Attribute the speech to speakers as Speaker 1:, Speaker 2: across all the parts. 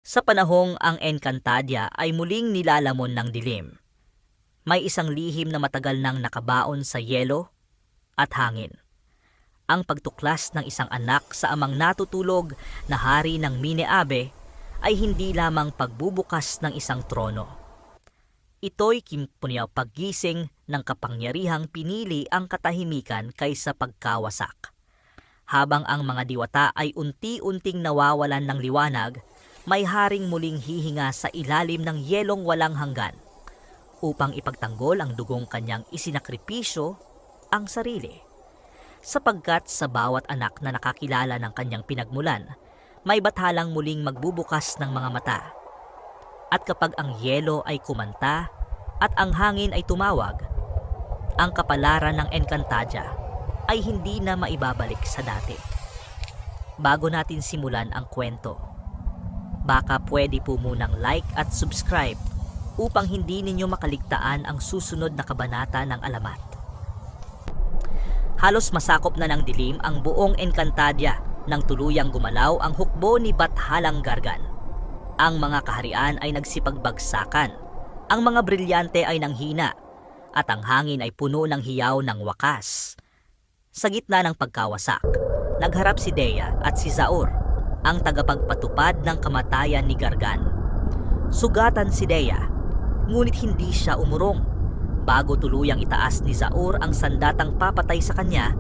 Speaker 1: Sa panahong ang Encantadia ay muling nilalamon ng dilim, may isang lihim na matagal nang nakabaon sa yelo at hangin. Ang pagtuklas ng isang anak sa amang natutulog na hari ng Mineabe ay hindi lamang pagbubukas ng isang trono. Ito'y kimpunyaw paggising ng kapangyarihang pinili ang katahimikan kaysa pagkawasak. Habang ang mga diwata ay unti-unting nawawalan ng liwanag, may haring muling hihinga sa ilalim ng yelong walang hanggan upang ipagtanggol ang dugong kanyang isinakripisyo ang sarili. Sapagkat sa bawat anak na nakakilala ng kanyang pinagmulan, may bathalang muling magbubukas ng mga mata. At kapag ang yelo ay kumanta at ang hangin ay tumawag, ang kapalaran ng Encantadia ay hindi na maibabalik sa dati. Bago natin simulan ang kwento, baka pwede po munang like at subscribe upang hindi ninyo makaligtaan ang susunod na kabanata ng alamat. Halos masakop na ng dilim ang buong Encantadia nang tuluyang gumalaw ang hukbo ni Bathalang Gargan. Ang mga kaharian ay nagsipagbagsakan, ang mga brilyante ay nanghina, at ang hangin ay puno ng hiyaw ng wakas. Sa gitna ng pagkawasak, nagharap si Dea at si Zaur, ang tagapagpatupad ng kamatayan ni Gargan. Sugatan si Dea, ngunit hindi siya umurong. Bago tuluyang itaas ni Zaur ang sandatang papatay sa kanya,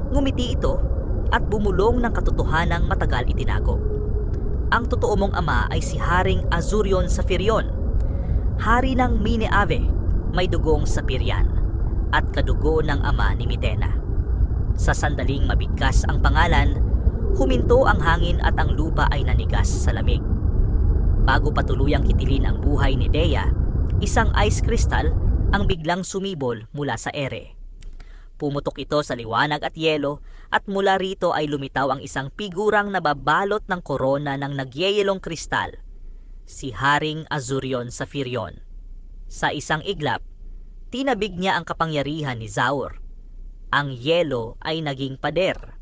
Speaker 1: ngumiti ito at bumulong ng katotohanang matagal itinago. Ang totoo mong ama ay si Haring Azurion Safirion, hari ng Mineave, may dugong Sapirian, at kadugo ng ama ni Mitena. Sa sandaling mabigkas ang pangalan, huminto ang hangin at ang lupa ay nanigas sa lamig. Bago pa tuluyang kitilin ang buhay ni Dea, isang ice crystal ang biglang sumibol mula sa ere. Pumutok ito sa liwanag at yelo at mula rito ay lumitaw ang isang figurang nababalot ng korona ng nagyeyelong kristal, si Haring Azurion Safirion. Sa isang iglap, tinabig niya ang kapangyarihan ni Zaur. Ang yelo ay naging pader,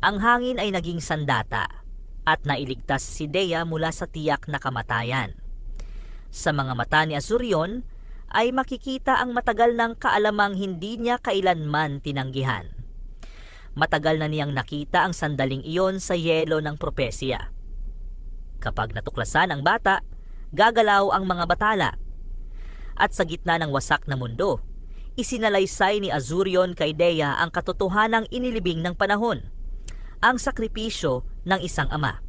Speaker 1: ang hangin ay naging sandata, at nailigtas si Dea mula sa tiyak na kamatayan. Sa mga mata ni Azurion ay makikita ang matagal ng kaalamang hindi niya kailanman tinanggihan. Matagal na niyang nakita ang sandaling iyon sa yelo ng propesya. Kapag natuklasan ang bata, gagalaw ang mga batala. At sa gitna ng wasak na mundo, isinalaysay ni Azurion kay Dea ang katotohanang inilibing ng panahon, ang sakripisyo ng isang ama.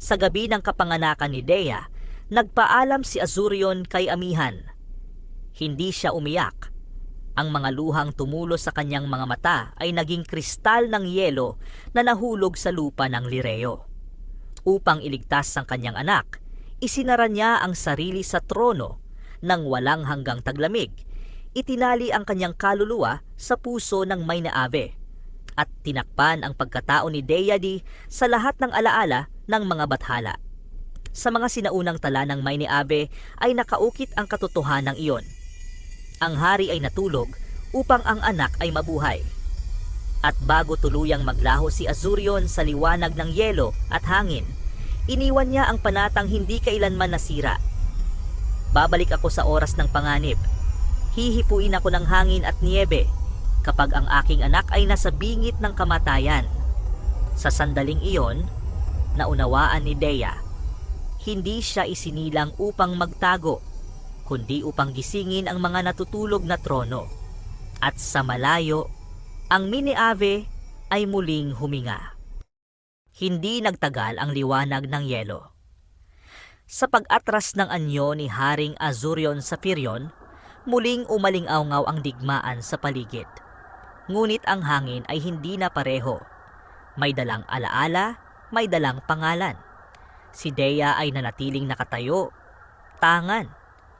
Speaker 1: Sa gabi ng kapanganakan ni Dea, nagpaalam si Azurion kay amihan. Hindi siya umiyak. Ang mga luhang tumulo sa kanyang mga mata ay naging kristal ng yelo na nahulog sa lupa ng Lireo. Upang iligtas ang kanyang anak, isinara niya ang sarili sa trono ng walang hanggang taglamig. Itinali ang kanyang kaluluwa sa puso ng Mineave at tinakpan ang pagkatao ni Deity sa lahat ng alaala ng mga bathala. Sa mga sinaunang tala ng Mineave ay nakaukit ang katotohanan iyon. Ang hari ay natulog upang ang anak ay mabuhay. At bago tuluyang maglaho si Azurion sa liwanag ng yelo at hangin, iniwan niya ang panatang hindi kailanman nasira. Babalik ako sa oras ng panganib. Hihipuin ako ng hangin at niebe kapag ang aking anak ay nasa bingit ng kamatayan. Sa sandaling iyon, naunawaan ni Dea, hindi siya isinilang upang magtago, kundi upang gisingin ang mga natutulog na trono. At sa malayo, ang Mineave ay muling huminga. Hindi nagtagal ang liwanag ng yelo. Sa pag-atras ng anyo ni Haring Azurion Safirion, muling umalingaw-ngaw ang digmaan sa paligid. Ngunit ang hangin ay hindi na pareho. May dalang alaala, may dalang pangalan. Si Dea ay nanatiling nakatayo, tangan,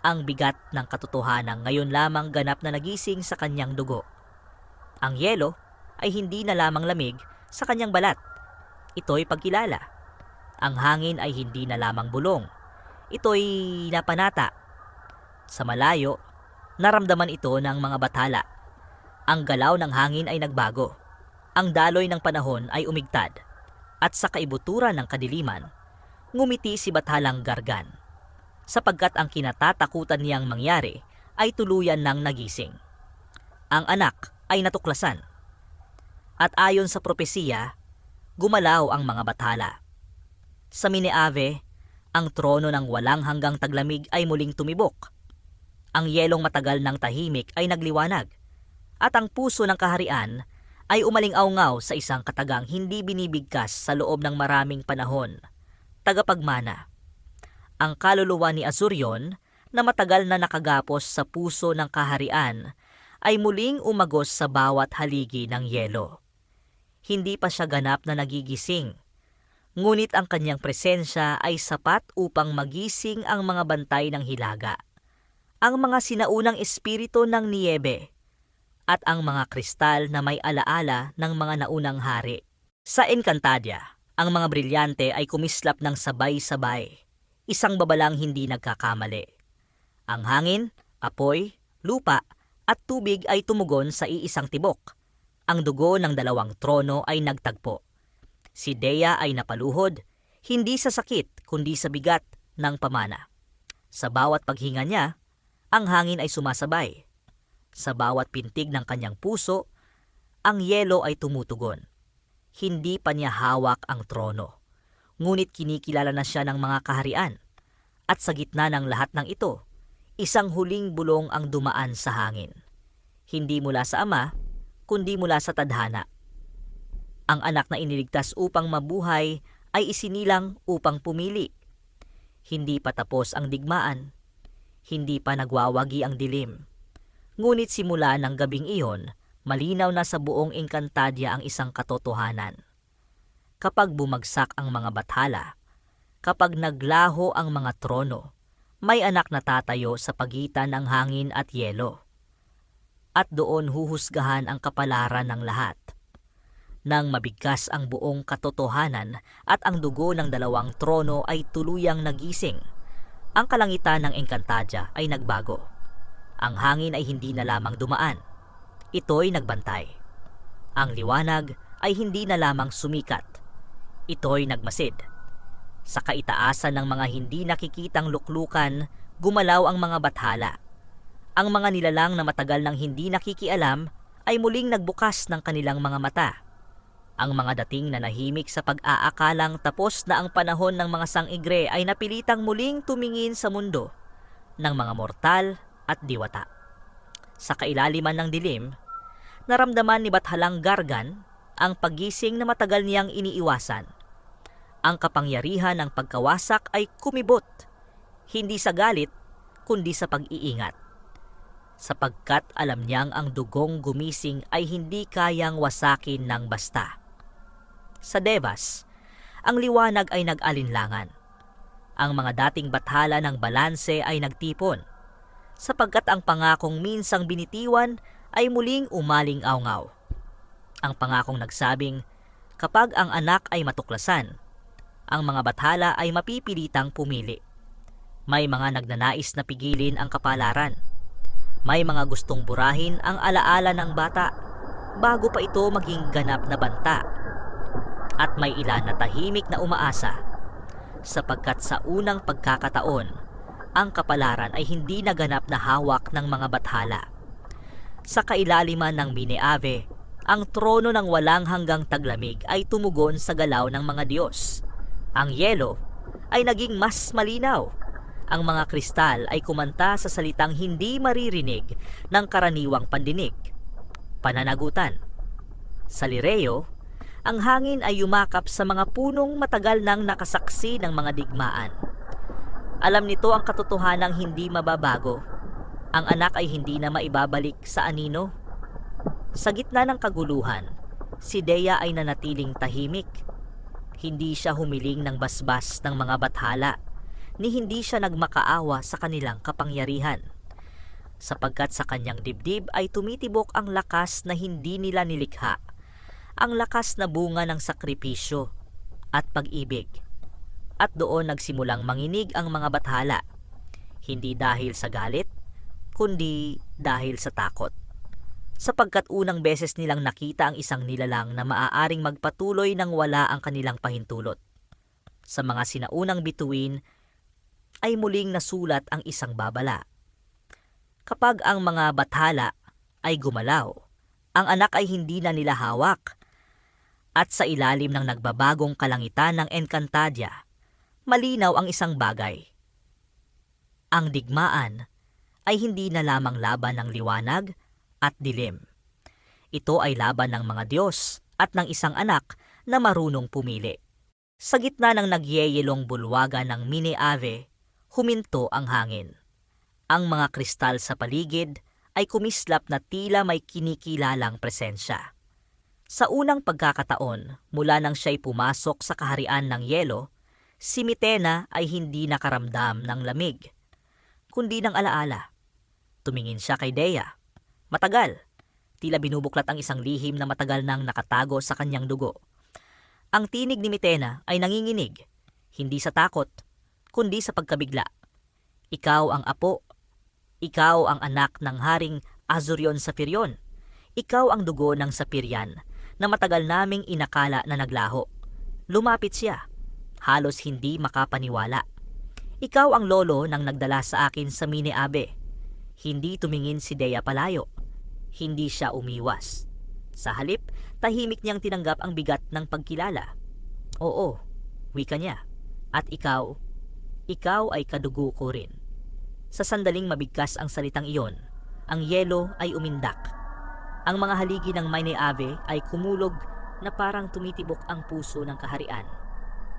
Speaker 1: ang bigat ng katotohanan ngayon lamang ganap na nagising sa kanyang dugo. Ang yelo ay hindi na lamang lamig sa kanyang balat. Ito'y pagkilala. Ang hangin ay hindi na lamang bulong. Ito'y napanata. Sa malayo, naramdaman ito ng mga bathala. Ang galaw ng hangin ay nagbago. Ang daloy ng panahon ay umigtad. At sa kaibuturan ng kadiliman, Ngumiti si Bathalang Gargan, sapagkat ang kinatatakutan niyang mangyari ay tuluyan ng nagising. Ang anak ay natuklasan. At ayon sa propesiya, gumalaw ang mga bathala. Sa Mineave, ang trono ng walang hanggang taglamig ay muling tumibok. Ang yelong matagal ng tahimik ay nagliwanag, at ang puso ng kaharian ay umaling-awngaw sa isang katagang hindi binibigkas sa loob ng maraming panahon. Tagapagmana. Ang kaluluwa ni Azurion na matagal na nakagapos sa puso ng kaharian ay muling umagos sa bawat haligi ng yelo. Hindi pa siya ganap na nagigising, ngunit ang kanyang presensya ay sapat upang magising ang mga bantay ng hilaga, ang mga sinaunang espiritu ng niyebe, at ang mga kristal na may alaala ng mga naunang hari. Sa Encantadia, ang mga brilyante ay kumislap ng sabay-sabay, isang babalang hindi nagkakamali. Ang hangin, apoy, lupa, at tubig ay tumugon sa iisang tibok. Ang dugo ng dalawang trono ay nagtagpo. Si Dea ay napaluhod, hindi sa sakit kundi sa bigat ng pamana. Sa bawat paghinga niya, ang hangin ay sumasabay. Sa bawat pintig ng kanyang puso, ang yelo ay tumutugon. Hindi pa niya hawak ang trono, ngunit kinikilala na siya ng mga kaharian. At sa gitna ng lahat ng ito, isang huling bulong ang dumaan sa hangin. Hindi mula sa ama, kundi mula sa tadhana. Ang anak na iniligtas upang mabuhay ay isinilang upang pumili. Hindi pa tapos ang digmaan. Hindi pa nagwawagi ang dilim. Ngunit simula ng gabing iyon, malinaw na sa buong Encantadia ang isang katotohanan. Kapag bumagsak ang mga bathala, kapag naglaho ang mga trono, may anak na tatayo sa pagitan ng hangin at yelo. At doon huhusgahan ang kapalaran ng lahat. Nang mabigkas ang buong katotohanan at ang dugo ng dalawang trono ay tuluyang nagising, ang kalangitan ng Encantadia ay nagbago. Ang hangin ay hindi na lamang dumaan. Ito'y nagbantay. Ang liwanag ay hindi na lamang sumikat. Ito'y nagmasid. Sa kaitaasan ng mga hindi nakikitang luklukan, gumalaw ang mga bathala. Ang mga nilalang na matagal nang hindi nakikialam ay muling nagbukas ng kanilang mga mata. Ang mga dating na nahimik sa pag-aakalang tapos na ang panahon ng mga sangigre ay napilitang muling tumingin sa mundo ng mga mortal at diwata. Sa kailaliman ng dilim, naramdaman ni Bathalang Gargan ang pagising na matagal niyang iniiwasan. Ang kapangyarihan ng pagkawasak ay kumibot, hindi sa galit, kundi sa pag-iingat. Sapagkat alam niyang ang dugong gumising ay hindi kayang wasakin ng basta. Sa Devas, ang liwanag ay nag-alinlangan. Ang mga dating bathala ng balanse ay nagtipon, sapagkat ang pangakong minsang binitiwan ay muling umaling-awngaw. Ang pangakong nagsabing, kapag ang anak ay matuklasan, ang mga bathala ay mapipilitang pumili. May mga nagnanais na pigilin ang kapalaran. May mga gustong burahin ang alaala ng bata bago pa ito maging ganap na banta. At may ilan na tahimik na umaasa, sapagkat sa unang pagkakataon, ang kapalaran ay hindi naganap na hawak ng mga bathala. Sa kailaliman ng Mineave, ang trono ng walang hanggang taglamig ay tumugon sa galaw ng mga Diyos. Ang yelo ay naging mas malinaw. Ang mga kristal ay kumanta sa salitang hindi maririnig ng karaniwang pandinig. Pananagutan. Sa Lireo, ang hangin ay yumakap sa mga punong matagal nang nakasaksi ng mga digmaan. Alam nito ang katotohanang hindi mababago. Ang anak ay hindi na maibabalik sa anino. Sa gitna ng kaguluhan, si Dea ay nanatiling tahimik. Hindi siya humiling ng basbas ng mga bathala, ni hindi siya nagmakaawa sa kanilang kapangyarihan. Sapagkat sa kanyang dibdib ay tumitibok ang lakas na hindi nila nilikha, ang lakas na bunga ng sakripisyo at pag-ibig. At doon nagsimulang manginig ang mga bathala, hindi dahil sa galit, kundi dahil sa takot. Sapagkat unang beses nilang nakita ang isang nilalang na maaaring magpatuloy nang wala ang kanilang pahintulot. Sa mga sinaunang bituin ay muling nasulat ang isang babala. Kapag ang mga bathala ay gumalaw, ang anak ay hindi na nila hawak. At sa ilalim ng nagbabagong kalangitan ng Encantadia, malinaw ang isang bagay. Ang digmaan ay hindi na lamang laban ng liwanag at dilim. Ito ay laban ng mga Diyos at ng isang anak na marunong pumili. Sa gitna ng nagyeyelong bulwagan ng Mine Ave, huminto ang hangin. Ang mga kristal sa paligid ay kumislap na tila may kinikilalang presensya. Sa unang pagkakataon, mula nang siya'y pumasok sa kaharian ng yelo, si Mitena ay hindi nakaramdam ng lamig, kundi ng alaala. Tumingin siya kay Dea. Matagal. Tila binubuklat ang isang lihim na matagal nang nakatago sa kanyang dugo. Ang tinig ni Mitena ay nanginginig, hindi sa takot, kundi sa pagkabigla. Ikaw ang apo. Ikaw ang anak ng Haring Azurion Sapirion. Ikaw ang dugo ng Sapirian na matagal naming inakala na naglaho. Lumapit siya, halos hindi makapaniwala. Ikaw ang lolo nang nagdala sa akin sa Mine Ave. Hindi tumingin si Dea palayo. Hindi siya umiwas. Sa halip, tahimik niyang tinanggap ang bigat ng pagkilala. Oo, wika niya. At ikaw ay kadugo ko rin. Sa sandaling mabigkas ang salitang iyon, ang yelo ay umindak. Ang mga haligi ng Mine Ave ay kumulog na parang tumitibok ang puso ng kaharian.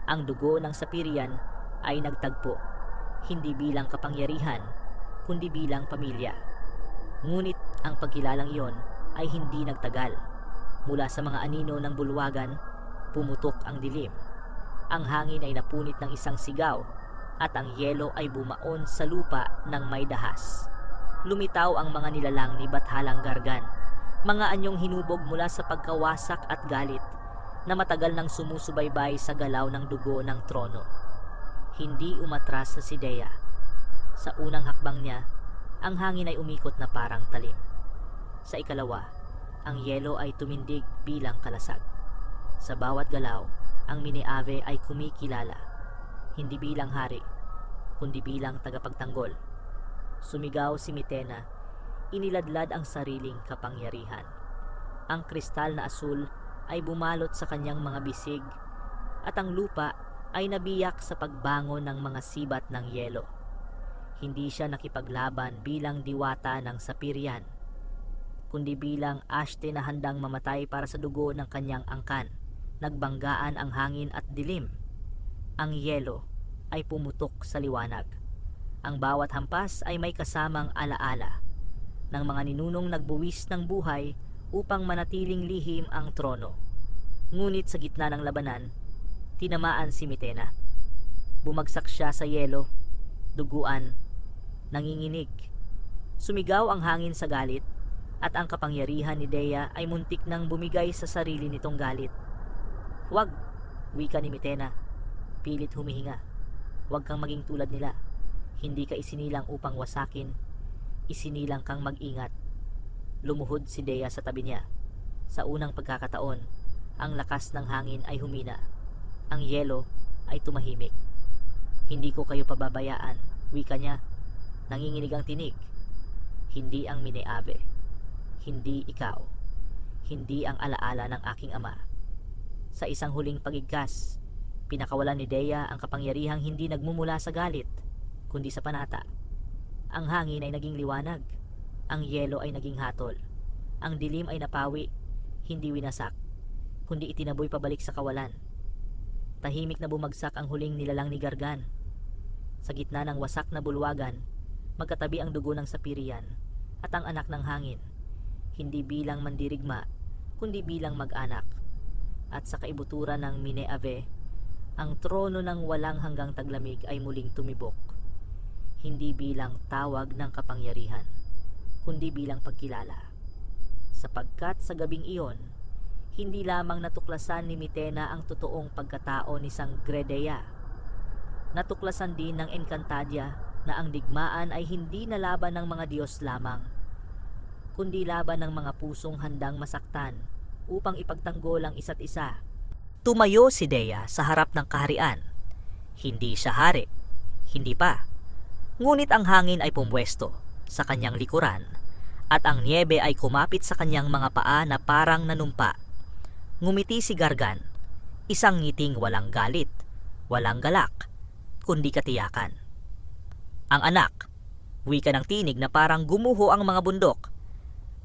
Speaker 1: Ang dugo ng Sapirian ay nagtagpo, hindi bilang kapangyarihan, kundi bilang pamilya. Ngunit ang pagkilalang iyon ay hindi nagtagal. Mula sa mga anino ng bulwagan, pumutok ang dilim. Ang hangin ay napunit ng isang sigaw at ang yelo ay bumaon sa lupa ng may dahas. Lumitaw ang mga nilalang ni Bathalang Gargan, mga anyong hinubog mula sa pagkawasak at galit na matagal nang sumusubaybay sa galaw ng dugo ng trono. Hindi umatras sa si Dea. Sa unang hakbang niya, ang hangin ay umikot na parang talim. Sa ikalawa, ang yelo ay tumindig bilang kalasag. Sa bawat galaw, ang Mine Ave ay kumikilala, hindi bilang hari, kundi bilang tagapagtanggol. Sumigaw si Mitena, iniladlad ang sariling kapangyarihan. Ang kristal na asul ay bumalot sa kanyang mga bisig at ang lupa ay nabiyak sa pagbangon ng mga sibat ng yelo. Hindi siya nakipaglaban bilang diwata ng Sapirian, kundi bilang Ashte na handang mamatay para sa dugo ng kanyang angkan. Nagbanggaan ang hangin at dilim. Ang yelo ay pumutok sa liwanag. Ang bawat hampas ay may kasamang alaala ng mga ninunong nagbuwis ng buhay upang manatiling lihim ang trono. Ngunit sa gitna ng labanan, tinamaan si Mitena. Bumagsak siya sa yelo, duguan, nanginginig. Sumigaw ang hangin sa galit at ang kapangyarihan ni Dea ay muntik nang bumigay sa sarili nitong galit. Huwag, wika ni Mitena, pilit humihinga. Huwag kang maging tulad nila. Hindi ka isinilang upang wasakin. Isinilang kang mag-ingat. Lumuhod si Dea sa tabi niya. Sa unang pagkakataon, ang lakas ng hangin ay humina. Ang yelo ay tumahimik. Hindi ko kayo pababayaan, wika niya. Nanginginig ang tinig. Hindi ang Mine Ave. Hindi ikaw. Hindi ang alaala ng aking ama. Sa isang huling pagigkas, pinakawalan ni Dea ang kapangyarihang hindi nagmumula sa galit, kundi sa panata. Ang hangin ay naging liwanag. Ang yelo ay naging hatol. Ang dilim ay napawi, hindi winasak, kundi itinaboy pabalik sa kawalan. Tahimik na bumagsak ang huling nilalang ni Gargan. Sa gitna ng wasak na bulwagan, magkatabi ang dugo ng Sapirian at ang anak ng hangin, hindi bilang mandirigma, kundi bilang mag-anak. At sa kaibuturan ng Mine Ave, ang trono ng walang hanggang taglamig ay muling tumibok. Hindi bilang tawag ng kapangyarihan, kundi bilang pagkilala. Sapagkat sa gabing iyon, hindi lamang natuklasan ni Mitena ang totoong pagkatao ni Sangredea. Natuklasan din ng Encantadia na ang digmaan ay hindi na laban ng mga Diyos lamang, kundi laban ng mga pusong handang masaktan upang ipagtanggol ang isa't isa. Tumayo si Dea sa harap ng kaharian. Hindi siya hari, hindi pa. Ngunit ang hangin ay pumwesto sa kanyang likuran at ang niebe ay kumapit sa kanyang mga paa na parang nanumpa. Ngumiti si Gargan, isang ngiting walang galit, walang galak, kundi katiyakan. Ang anak, wika ng tinig na parang gumuho ang mga bundok,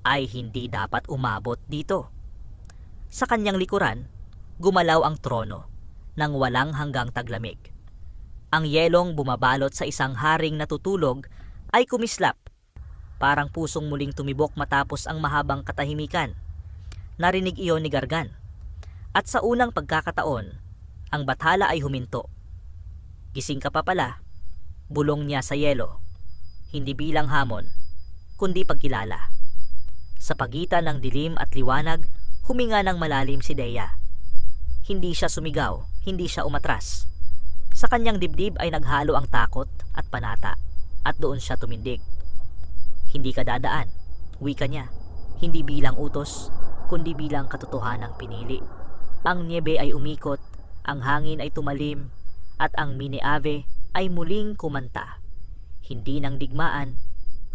Speaker 1: ay hindi dapat umabot dito. Sa kanyang likuran, gumalaw ang trono ng walang hanggang taglamig. Ang yelong bumabalot sa isang haring natutulog ay kumislap, parang pusong muling tumibok matapos ang mahabang katahimikan. Narinig iyon ni Gargan. At sa unang pagkakataon, ang bathala ay huminto. Gising ka pa pala, bulong niya sa yelo, hindi bilang hamon, kundi pagkilala. Sa pagitan ng dilim at liwanag, huminga ng malalim si Dea. Hindi siya sumigaw, hindi siya umatras. Sa kanyang dibdib ay naghalo ang takot at panata, at doon siya tumindig. Hindi ka dadaan, wika niya, hindi bilang utos, kundi bilang katotohanang pinili. Ang niebe ay umikot, ang hangin ay tumalim, at ang Mineave ay muling kumanta. Hindi ng digmaan,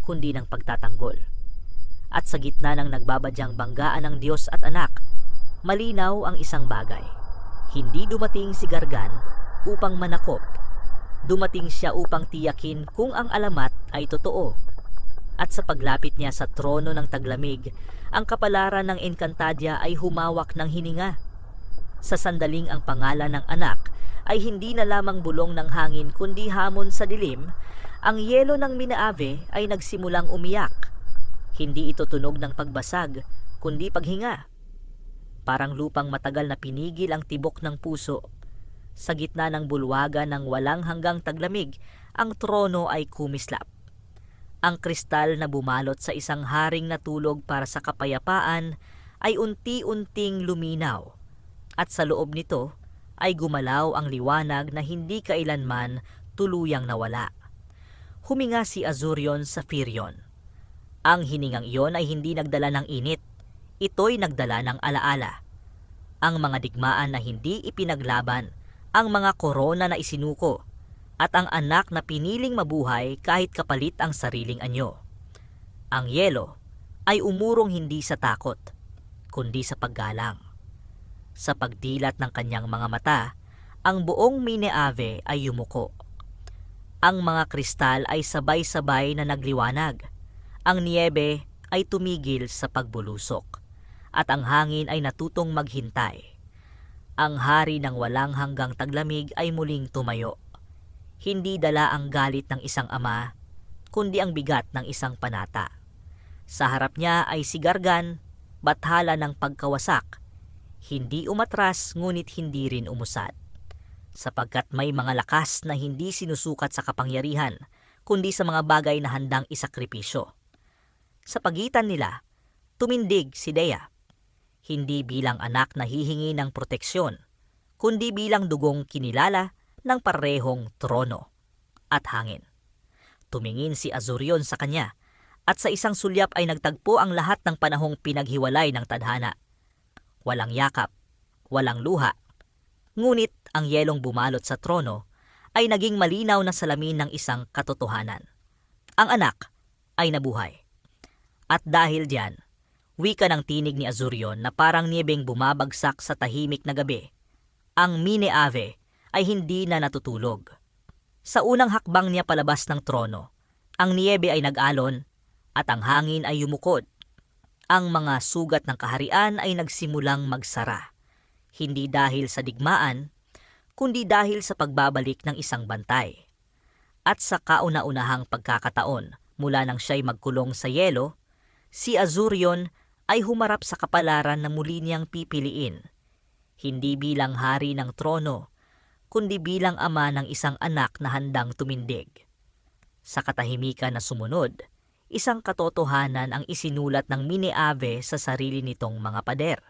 Speaker 1: kundi ng pagtatanggol. At sa gitna ng nagbabadyang banggaan ng Diyos at anak, malinaw ang isang bagay. Hindi dumating si Gargan upang manakop. Dumating siya upang tiyakin kung ang alamat ay totoo. At sa paglapit niya sa trono ng taglamig, ang kapalaran ng Encantadia ay humawak ng hininga. Sa sandaling ang pangalan ng anak ay hindi na lamang bulong ng hangin kundi hamon sa dilim, ang yelo ng Mineave ay nagsimulang umiyak. Hindi ito tunog ng pagbasag, kundi paghinga. Parang lupang matagal na pinigil ang tibok ng puso. Sa gitna ng bulwagan ng walang hanggang taglamig, ang trono ay kumislap. Ang kristal na bumalot sa isang haring natulog para sa kapayapaan ay unti-unting luminaw. At sa loob nito ay gumalaw ang liwanag na hindi kailanman tuluyang nawala. Huminga si Azurion sa Firion. Ang hiningang iyon ay hindi nagdala ng init, ito'y nagdala ng alaala. Ang mga digmaan na hindi ipinaglaban, ang mga korona na isinuko, at ang anak na piniling mabuhay kahit kapalit ang sariling anyo. Ang yelo ay umurong hindi sa takot, kundi sa paggalang. Sa pagdilat ng kanyang mga mata, ang buong Mineave ay yumuko. Ang mga kristal ay sabay-sabay na nagliwanag. Ang niebe ay tumigil sa pagbulusok, at ang hangin ay natutong maghintay. Ang hari ng walang hanggang taglamig ay muling tumayo. Hindi dala ang galit ng isang ama, kundi ang bigat ng isang panata. Sa harap niya ay si Gargan, bathala ng pagkawasak. Hindi umatras ngunit hindi rin umusad. Sapagkat may mga lakas na hindi sinusukat sa kapangyarihan, kundi sa mga bagay na handang isakripisyo. Sa pagitan nila, tumindig si Dea. Hindi bilang anak na hihingi ng proteksyon, kundi bilang dugong kinilala ng parehong trono at hangin. Tumingin si Azurion sa kanya, at sa isang sulyap ay nagtagpo ang lahat ng panahong pinaghiwalay ng tadhana. Walang yakap, walang luha, ngunit ang yelong bumalot sa trono ay naging malinaw na salamin ng isang katotohanan. Ang anak ay nabuhay. At dahil diyan, wika ng tinig ni Azurion na parang niyebeng bumabagsak sa tahimik na gabi, ang Mineave ay hindi na natutulog. Sa unang hakbang niya palabas ng trono, ang niebe ay nag-alon at ang hangin ay yumukod. Ang mga sugat ng kaharian ay nagsimulang magsara, hindi dahil sa digmaan, kundi dahil sa pagbabalik ng isang bantay. At sa kauna-unahang pagkakataon mula nang siya'y magkulong sa yelo, si Azurion ay humarap sa kapalaran na muli niyang pipiliin, hindi bilang hari ng trono, kundi bilang ama ng isang anak na handang tumindig. Sa katahimikan na sumunod, isang katotohanan ang isinulat ng Mineave sa sarili nitong mga pader.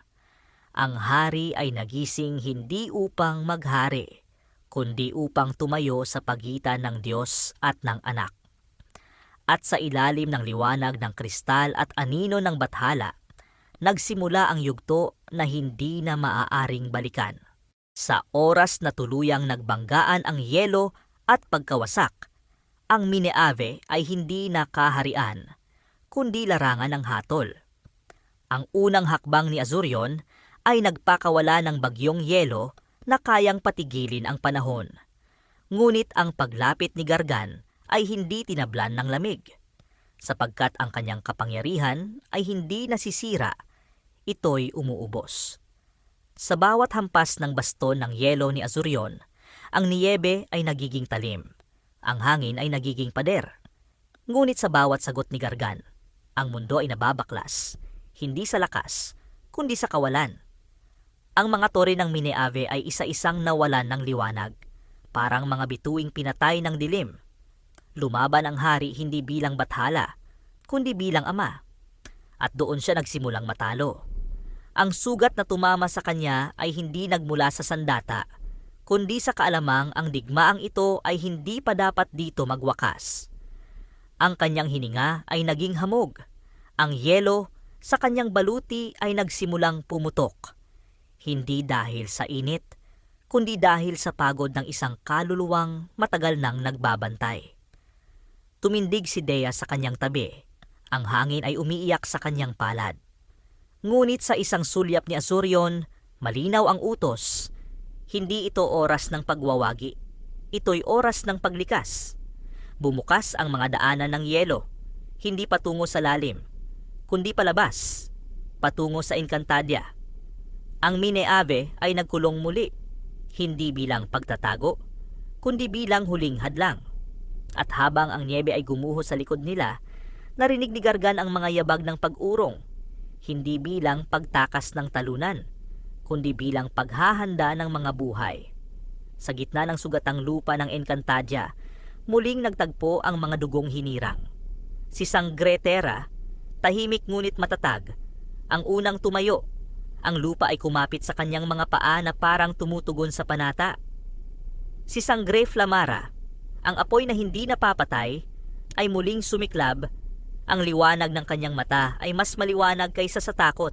Speaker 1: Ang hari ay nagising hindi upang maghari, kundi upang tumayo sa pagitan ng Diyos at ng anak. At sa ilalim ng liwanag ng kristal at anino ng bathala, nagsimula ang yugto na hindi na maaaring balikan. Sa oras na tuluyang nagbanggaan ang yelo at pagkawasak, ang Mineave ay hindi na kaharian, kundi larangan ng hatol. Ang unang hakbang ni Azurion ay nagpakawala ng bagyong yelo na kayang patigilin ang panahon. Ngunit ang paglapit ni Gargan ay hindi tinablan ng lamig. Sapagkat ang kanyang kapangyarihan ay hindi nasisira, ito'y umuubos. Sa bawat hampas ng baston ng yelo ni Azurion, ang niyebe ay nagiging talim, ang hangin ay nagiging pader. Ngunit sa bawat sagot ni Gargan, ang mundo ay nababaklas, hindi sa lakas, kundi sa kawalan. Ang mga tore ng Mineave ay isa-isang nawalan ng liwanag, parang mga bituing pinatay ng dilim. Lumaban ang hari hindi bilang bathala, kundi bilang ama. At doon siya nagsimulang matalo. Ang sugat na tumama sa kanya ay hindi nagmula sa sandata, kundi sa kaalamang ang digmaang ito ay hindi pa dapat dito magwakas. Ang kanyang hininga ay naging hamog. Ang yelo sa kanyang baluti ay nagsimulang pumutok. Hindi dahil sa init, kundi dahil sa pagod ng isang kaluluwang matagal nang nagbabantay. Tumindig si Dea sa kanyang tabi. Ang hangin ay umiiyak sa kanyang palad. Ngunit sa isang sulyap ni Azurion, malinaw ang utos. Hindi ito oras ng pagwawagi. Ito'y oras ng paglikas. Bumukas ang mga daanan ng yelo, hindi patungo sa lalim, kundi palabas, patungo sa Encantadia. Ang Mineave ay nagkulong muli, hindi bilang pagtatago, kundi bilang huling hadlang. At habang ang niebe ay gumuho sa likod nila, narinig ni Gargan ang mga yabag ng pag-urong, hindi bilang pagtakas ng talunan, kundi bilang paghahanda ng mga buhay. Sa gitna ng sugatang lupa ng Encantadia, muling nagtagpo ang mga dugong hinirang. Si Sangretera, tahimik ngunit matatag, ang unang tumayo. Ang lupa ay kumapit sa kanyang mga paa na parang tumutugon sa panata. Si Sangre Flamara, ang apoy na hindi napapatay, ay muling sumiklab. Ang liwanag ng kanyang mata ay mas maliwanag kaysa sa takot.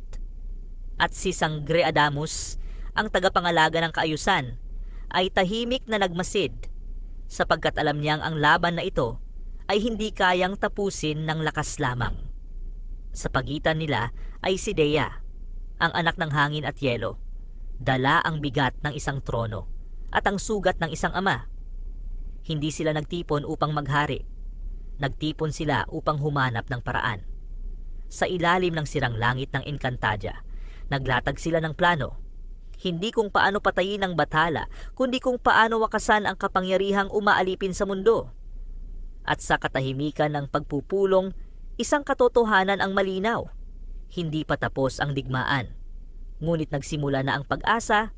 Speaker 1: At si Sangre Adamus, ang tagapangalaga ng kaayusan, ay tahimik na nagmasid, sapagkat alam niyang ang laban na ito ay hindi kayang tapusin ng lakas lamang. Sa pagitan nila ay si Dea, ang anak ng hangin at yelo, dala ang bigat ng isang trono at ang sugat ng isang ama. Hindi sila nagtipon upang maghari. Nagtipon sila upang humanap ng paraan. Sa ilalim ng sirang langit ng Encantadia, naglatag sila ng plano. Hindi kung paano patayin ang bathala, kundi kung paano wakasan ang kapangyarihang umaalipin sa mundo. At sa katahimikan ng pagpupulong, isang katotohanan ang malinaw. Hindi pa tapos ang digmaan. Ngunit nagsimula na ang pag-asa